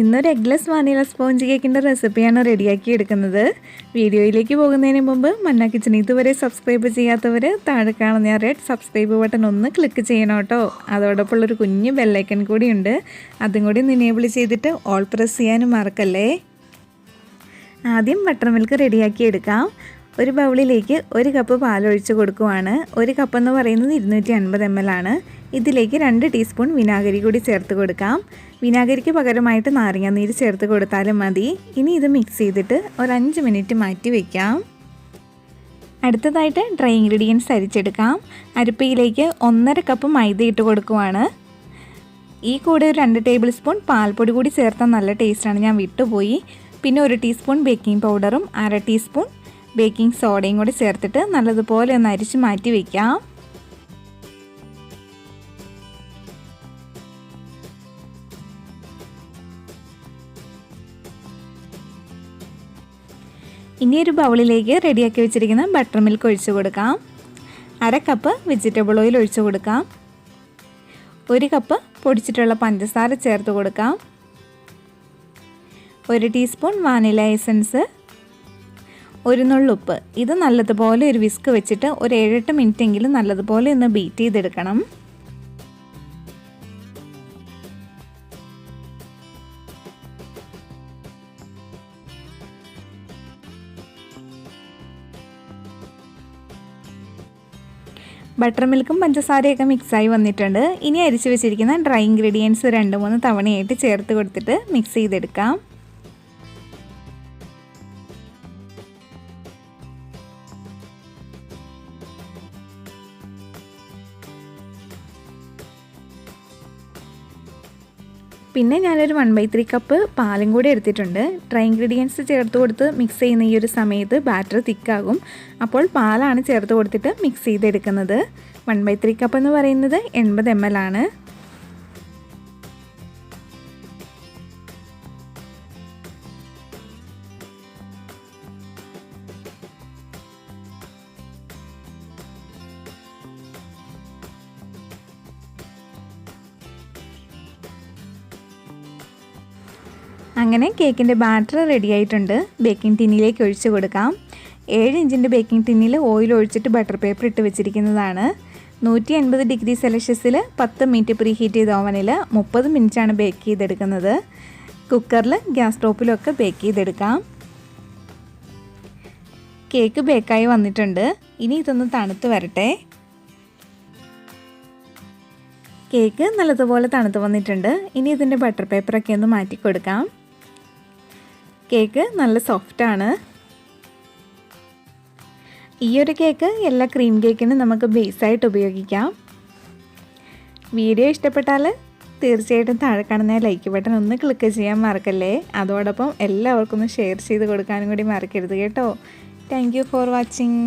ഇന്നൊരു eggless vanilla sponge കേക്കിൻ്റെ റെസിപ്പിയാണ് റെഡിയാക്കി എടുക്കുന്നത്. വീഡിയോയിലേക്ക് പോകുന്നതിന് മുമ്പ് മന്ന കിച്ചൺ ഇതുവരെ സബ്സ്ക്രൈബ് ചെയ്യാത്തവർ താഴെ കാണുന്ന റെഡ് സബ്സ്ക്രൈബ് ബട്ടൺ ഒന്ന് ക്ലിക്ക് ചെയ്യണം കേട്ടോ. അതോടൊപ്പം ഉള്ളൊരു കുഞ്ഞ് ബെല്ലൈക്കൺ കൂടിയുണ്ട്, അതും കൂടി എനേബിൾ ചെയ്തിട്ട് ഓൾ പ്രസ് ചെയ്യാനും മറക്കല്ലേ. ആദ്യം ബട്ടർ മിൽക്ക് റെഡിയാക്കി എടുക്കാം. ഒരു ബൗളിലേക്ക് 1 കപ്പ് പാലൊഴിച്ച് കൊടുക്കുവാണ്. 1 കപ്പ് എന്ന് പറയുന്നത് 250 ml ആണ്. ഇതിലേക്ക് 2 ടീസ്പൂൺ വിനാഗിരി കൂടി ചേർത്ത് കൊടുക്കാം. വിനാഗിരിക്ക് പകരമായിട്ട് നാരങ്ങാനീര് ചേർത്ത് കൊടുത്താലും മതി. ഇനി ഇത് മിക്സ് ചെയ്തിട്ട് ഒരു 5 മിനിറ്റ് മാറ്റി വയ്ക്കാം. അടുത്തതായിട്ട് ഡ്രൈ ഇൻഗ്രീഡിയൻസ് അരിച്ചെടുക്കാം. അരിപ്പയിലേക്ക് 1.5 കപ്പ് മൈദ ഇട്ട് കൊടുക്കുവാണ്. ഈ കൂടെ ഒരു 2 ടേബിൾ സ്പൂൺ പാൽപ്പൊടി കൂടി ചേർത്താൽ നല്ല ടേസ്റ്റാണ്, ഞാൻ വിട്ടുപോയി. പിന്നെ 1 ടീസ്പൂൺ ബേക്കിംഗ് പൗഡറും 1/2 ടീസ്പൂൺ ബേക്കിംഗ് സോഡയും കൂടി ചേർത്തിട്ട് നല്ലതുപോലെ ഒന്ന് അരിച്ച് മാറ്റി വയ്ക്കാം. ഇനി ഒരു ബൗളിലേക്ക് റെഡിയാക്കി വെച്ചിരിക്കുന്ന ബട്ടർ മിൽക്ക് ഒഴിച്ച് കൊടുക്കാം. 1/2 കപ്പ് വെജിറ്റബിൾ ഓയിൽ ഒഴിച്ച് കൊടുക്കാം. 1 കപ്പ് പൊടിച്ചിട്ടുള്ള പഞ്ചസാര ചേർത്ത് കൊടുക്കാം. 1 ടീസ്പൂൺ വാനില എസൻസ്, 1 നുള്ളുപ്പ്. ഇത് നല്ലതുപോലെ ഒരു വിസ്ക് വെച്ചിട്ട് ഒരു 7-8 മിനിറ്റ് എങ്കിലും നല്ലതുപോലെ ഒന്ന് ബീറ്റ് ചെയ്തെടുക്കണം. ബട്ടർ മിൽക്കും പഞ്ചസാരയൊക്കെ മിക്സായി വന്നിട്ടുണ്ട്. ഇനി അരിച്ച് വെച്ചിരിക്കുന്ന ഡ്രൈ ഇൻഗ്രീഡിയൻസ് 2-3 തവണയായിട്ട് ചേർത്ത് കൊടുത്തിട്ട് മിക്സ് ചെയ്തെടുക്കാം. പിന്നെ ഞാനൊരു 1/3 കപ്പ് പാലും കൂടി എടുത്തിട്ടുണ്ട്. ഡ്രൈ ഇൻഗ്രീഡിയൻസ് ചേർത്ത് കൊടുത്ത് മിക്സ് ചെയ്യുന്ന ഈ ഒരു സമയത്ത് ബാറ്റർ തിക്കാകും. അപ്പോൾ പാലാണ് ചേർത്ത് കൊടുത്തിട്ട് മിക്സ് ചെയ്തെടുക്കുന്നത്. 1/3 കപ്പ് എന്ന് പറയുന്നത് 80 ml ആണ്. അങ്ങനെ കേക്കിൻ്റെ ബാറ്റർ റെഡി ആയിട്ടുണ്ട്. ബേക്കിംഗ് ടിന്നിലേക്ക് ഒഴിച്ച് കൊടുക്കാം. 7 ഇഞ്ചിൻ്റെ ബേക്കിംഗ് ടിന്നിൽ ഓയിൽ ഒഴിച്ചിട്ട് ബട്ടർ പേപ്പർ ഇട്ട് വെച്ചിരിക്കുന്നതാണ്. 180 ഡിഗ്രി സെൽഷ്യസിൽ 10 മിനിറ്റ് പ്രീ ഹീറ്റ് ചെയ്ത ഓവനിൽ 30 മിനിറ്റാണ് ബേക്ക് ചെയ്തെടുക്കുന്നത്. കുക്കറിൽ ഗ്യാസ് സ്റ്റോപ്പിലൊക്കെ ബേക്ക് ചെയ്തെടുക്കാം. കേക്ക് ബേക്കായി വന്നിട്ടുണ്ട്. ഇനി ഇതൊന്ന് തണുത്ത് വരട്ടെ. കേക്ക് നല്ലതുപോലെ തണുത്ത് വന്നിട്ടുണ്ട്. ഇനി ഇതിൻ്റെ ബട്ടർ പേപ്പറൊക്കെ ഒന്ന് മാറ്റി കൊടുക്കാം. കേക്ക് നല്ല സോഫ്റ്റാണ്. ഈ ഒരു കേക്ക് എല്ലാ ക്രീം കേക്കിനും നമുക്ക് ബേസായിട്ട് ഉപയോഗിക്കാം. വീഡിയോ ഇഷ്ടപ്പെട്ടാൽ തീർച്ചയായിട്ടും താഴെ കാണുന്ന ലൈക്ക് ബട്ടൺ ഒന്ന് ക്ലിക്ക് ചെയ്യാൻ മറക്കല്ലേ. അതോടൊപ്പം എല്ലാവർക്കും ഒന്ന് ഷെയർ ചെയ്ത് കൊടുക്കാനും കൂടി മറക്കരുത് കേട്ടോ. Thank you for watching.